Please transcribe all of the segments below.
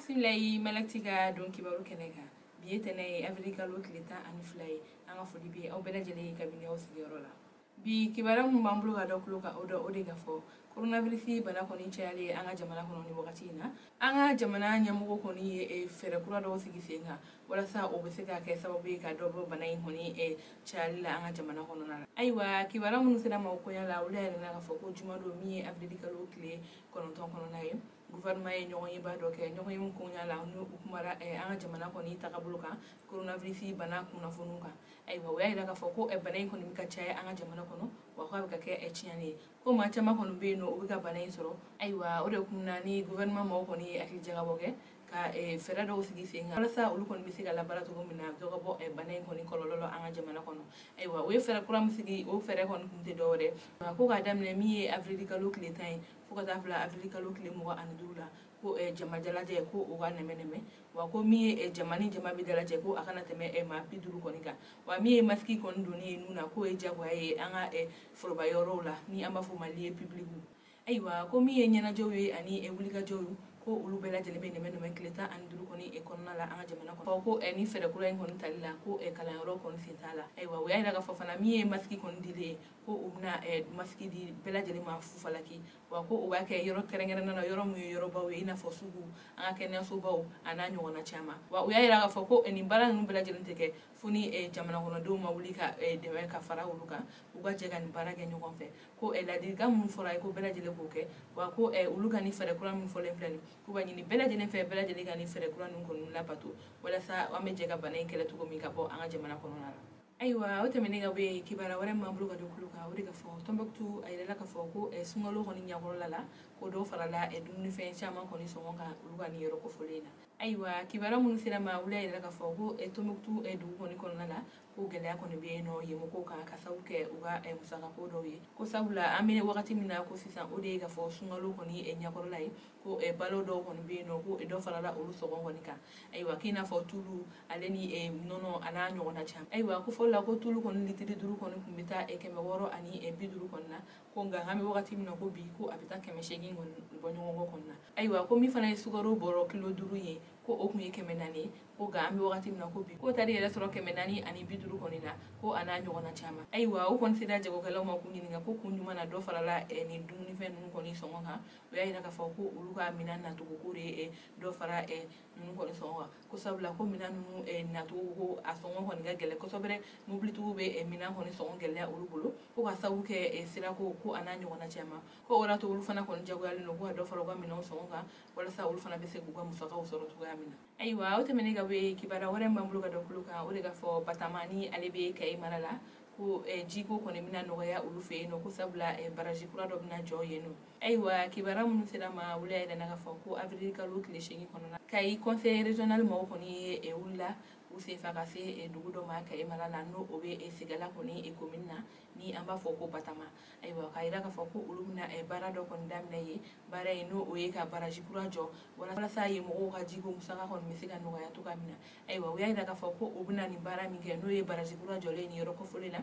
Bismillahi malaktiga don kibaru keneka biye tene Afrika lo kileta ani filay anga fodi bi aw bela jele kabine o sigiro la bi kibara mun bambulu ga dokulu ka o de gafo coronavirus bana koni chale anga jamana kono ni wakati na anga jamana nyamugo koni fere kura do sigi senga wala sa o be se ka ke sababu ka do bana yin koni chale la anga jamana kono na aiwa kibara mun sera ma ko yala wala na gafo ko juma do mi Afrika lo kile kono ton kono na ye gouvernement ye ɲɔgɔn ye ba dɔ kɛ ɲɔgɔn ye mun kunya la n'u kumara an ka jamana kɔni tagabolo kan coronavirus bana kunnafoniw kan ayiwa o y'a yira k'a fɔ ko bana in kɔni bɛ ka caya an ka jamana kɔnɔ wa k'a bɛ ka kɛ tiɲɛni ye ko maa caman kɔni bɛ yen nɔ o bɛ ka bana in sɔrɔ ayiwa o de kunna ni gouvernement mɔgɔw kɔni ye hakilijagabɔ kɛ ka fɛɛrɛ dɔw sigi sen kan walasa olu kɔni bɛ se ka labaara cogo min na dɔ ka bɔ bana in kɔni kɔlɔlɔ la an ka jamana kɔnɔ ayiwa o ye fɛɛrɛ kura min sigi o fɛɛrɛ kɔni tun tɛ dɔwɛrɛ ko k'a daminɛ min ye avril kalo tile 10 ye fo ka taa bila avril kalo tile 25 la ko jama dalajɛ ko o ka nɛmɛ wa ko min ye jama ni jama bɛ dalajɛ ko a kana tɛmɛ maa 50 kɔni kan wa min ye masiki kɔni donni ye nun na k'o ye jagoya ye an ka foroba yɔrɔw la ni an b'a fɔ ma lieu public ayiwa ko min ye ɲɛnajɛw ye ani wulikajɔw ye ko olu bɛɛ lajɛlen bɛ nɛmɛ tile 15 kɔni kɔnɔna la an ka jamana kɔnɔ ko ni fɛɛrɛ kura in kɔni tali la ko kalanyɔrɔ kɔni sen t'a la ayiwa o y'a yira k'a fɔ fana min ye masiki kɔni dilen ye ko u bɛna masiki di bɛɛ lajɛlen ma fufalaki wa ko o b'a kɛ yɔrɔ kɛrɛnkɛrɛnnen na yɔrɔ min ye yɔrɔbaw ye i n'a fɔ sugu an ka kɛnɛyasobaw a n'a ɲɔgɔnna caman wa o y'a yira k'a fɔ ko nin baara ninnu bɛɛ lajɛlen tɛ kɛ fo ni jamana kɔnɔdenw ma wuli ka dɛmɛ ka fara olu kan u ka jɛ ka nin baara kɛ ɲɔgɔn fɛ ko ladilikan minnu fɔra ye ko bɛɛ lajɛlen k'o kɛ wa ko olu ka ni fɛɛrɛ kura min fɔlen filɛ nin k'u b'a ɲini bɛɛ lajɛlen fɛ bɛɛ lajɛlen ka ni fɛɛrɛ kura ninnu kɔni labato walasa an bɛ jɛ ka bana in kɛlɛ cogo min ka bɔ an ka jamana kɔnɔna la ayiwa o tɛmɛnen ka bɔ yen kibaruya wɛrɛ m'an bolo ka don kulo kan o de ka fɔ Tombouctou a yirala k'a fɔ ko sunkalo kɔni ɲɛkɔrɔla la ko dɔw farala dumunifɛn caman kɔni sɔngɔ kan olu ka nin yɔrɔ kɔfɔlen na ayiwa kibaruya minnu sera ma olu y'a yira k'a fɔ ko Tombouctou dugu kɔni kɔnɔna la ko gɛlɛya kɔni bɛ yen nɔ yen mɔgɔw kan ka sabu kɛ u ka musakako dɔw ye ko sabula an bɛ wagati min na ko sisan o de ye k'a fɔ sunkalo kɔni ɲɛkɔrɔla ye ko balo dɔw kɔni bɛ yen nɔ ko dɔ farala olu sɔngɔ kɔni kan ayiwa k'i n'a fɔ tulu ale ni nɔnɔ a n'a ɲɔgɔnna caman ayiwa ko fɔlɔ la ko tulu kɔni litiri 5 kɔni tun bɛ taa 650 ani 50 kɔni na ko nka an bɛ wagati min na ko bi ko a bɛ taa 800 kɔni bɔ ɲɔgɔn kɔ kɔni na ayiwa ko min fana ye sukaro bɔrɔ kilo 5 ye ko o tun ye 400 ye ko nka an bɛ wagati min na ko bi ko tali yɛrɛ sɔrɔ 400 ani 50 kɔni na ko a n'a ɲɔgɔnna caman ayiwa o kɔni sera jagokɛlaw ma k'u ɲininka ko kun jumɛn na dɔ farala nin dumunifɛn ninnu kɔni sɔngɔ kan o y'a yira k'a fɔ ko olu ka minɛn nacogo ko de ye dɔ fara ninnu kɔni sɔngɔ kan ko sabula ko minɛn ninnu nacogo ko a sɔngɔ kɔni ka gɛlɛn kosɛbɛ mobilitigiw bɛ minɛn kɔni sɔngɔ gɛlɛya olu bolo ko ka sabu kɛ sirako ko a n'a ɲɔgɔnna caman ko o de to olu fana kɔni jagoyalen don ko ka dɔ fara u ka minɛnw sɔngɔ kan walasa olu fana bɛ se k'u ka musakaw sɔrɔ cogoya min na ayiwa o tɛmɛnen ka bɔ yen kibaruya wɛrɛ m'an bolo ka don kulo kan o de ka fɔ Batama ni ale bɛ Kayi mara la ko jiko kɔni bɛna nɔgɔya olu fɛ yen nɔ ko sabula baraji kura dɔ bɛna jɔ yen nɔ ayiwa kibaruya minnu sera ma olu y'a yira k'a fɔ ko avril kalo tile 8 kɔnɔna Kayi conseil régional mɔgɔw kɔni ye wulila u senfa ka se dugu dɔ ma Kayi mara la n'o o bɛ Sigala kɔni commune na ni an b'a fɔ ko Batama ayiwa k'a yira k'a fɔ ko olu bɛna baara dɔ kɔni daminɛ ye baara in n'o o ye ka baraji kura jɔ walasa yen mɔgɔw ka jiko musaka kɔni bɛ se ka nɔgɔya cogoya min na ayiwa o y'a yira k'a fɔ ko u bɛna nin baara min kɛ n'o ye baraji kura jɔlen nin yɔrɔ kɔfɔlen na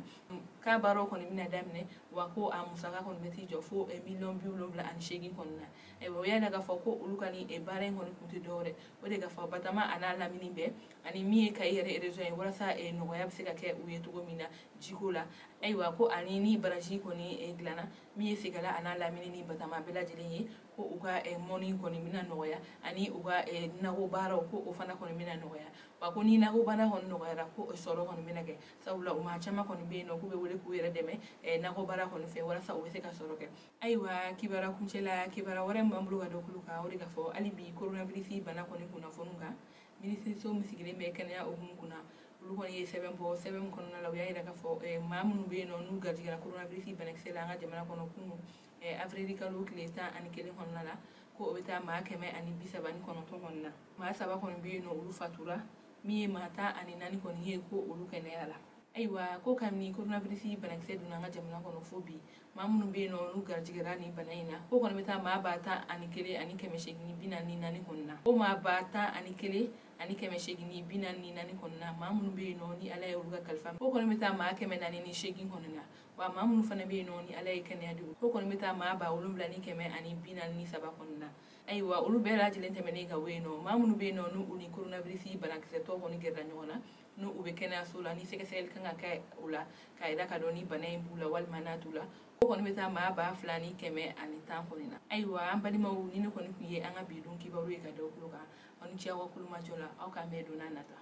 k'a baaraw kɔni bɛna daminɛ wa ko a musaka kɔni bɛ t'i jɔ fo 78,000,000 kɔni na ayiwa o y'a yira k'a fɔ ko olu ka nin baara in kɔni kun tɛ dɔwɛrɛ o de ka fɔ Batama a n'a lamini bɛɛ ani min ye Kayi yɛrɛ région ye walasa nɔgɔya bɛ se ka kɛ u ye cogo min na jiko la ayiwa ko ani ni baraji kɔni dilanna min ye Sigala a n'a lamini ni Batama bɛɛ lajɛlen ye ko u ka mɔni kɔni bɛna nɔgɔya ani u ka nakɔ baaraw ko o fana kɔni bɛna nɔgɔya wa ko ni nakɔ baara kɔni nɔgɔyara ko sɔrɔ kɔni bɛna kɛ sabula u maa caman kɔni bɛ yen nɔ k'u bɛ wele k'u yɛrɛ dɛmɛ nakɔ baara kɔni fɛ walasa u bɛ se ka sɔrɔ kɛ ayiwa kibaruya kuncɛla kibaruya wɛrɛ m'an bolo ka don kulo kan o de ka fɔ hali bi coronavirus bana kɔni kunnafoniw kan minisiriso min sigilen bɛ kɛnɛya hukumu kunna olu kɔni ye sɛbɛn bɔ sɛbɛn min kɔnɔna la u y'a yira k'a fɔ maa minnu bɛ yen nɔ n'u garijɛgɛra coronavirus banakisɛ la an ka jamana kɔnɔ kunun avril kalo tile 11 kɔnɔna la ko o bɛ taa maa 139 kɔni na maa 3 kɔni bɛ yen nɔ olu fatura min ye maa 14 kɔni ye ko olu kɛnɛyara ayiwa ko kabini coronavirus banakisɛ donna an ka jamana kɔnɔ fo bi maa minnu bɛ yen nɔ n'u garijɛgɛra nin bana in na ko kɔni bɛ taa maa 11 ani 844 kɔni na o maa 11 ani 844 kɔni na maa minnu bɛ yen nɔ ni Ala ye olu ka kalifa ko kɔni bɛ taa maa 408 kɔni na wa maa minnu fana bɛ yen nɔ ni ala ye kɛnɛya di ko kɔni bɛ taa maa 743 kɔnɔna ayiwa olu bɛɛ lajɛlen tɛmɛnen ka bɔ yen nɔ maa minnu bɛ yen nɔ n'u ni coronavirus banakisɛ tɔ kɔni gɛrɛla ɲɔgɔn na n'u bɛ kɛnɛyaso la ni sɛgɛsɛgɛli kan ka kɛ o la k'a yira ka dɔn ni bana in b'u la walima n'a t'u la ko kɔni bɛ taa maa 2110 kɔni na ayiwa an balimaw ni ne kɔni tun ye an ka bi don kibaru ye ka da o tulo kan aw ni ce aw ka kulumajɔ la aw k'a mɛn don n'a nata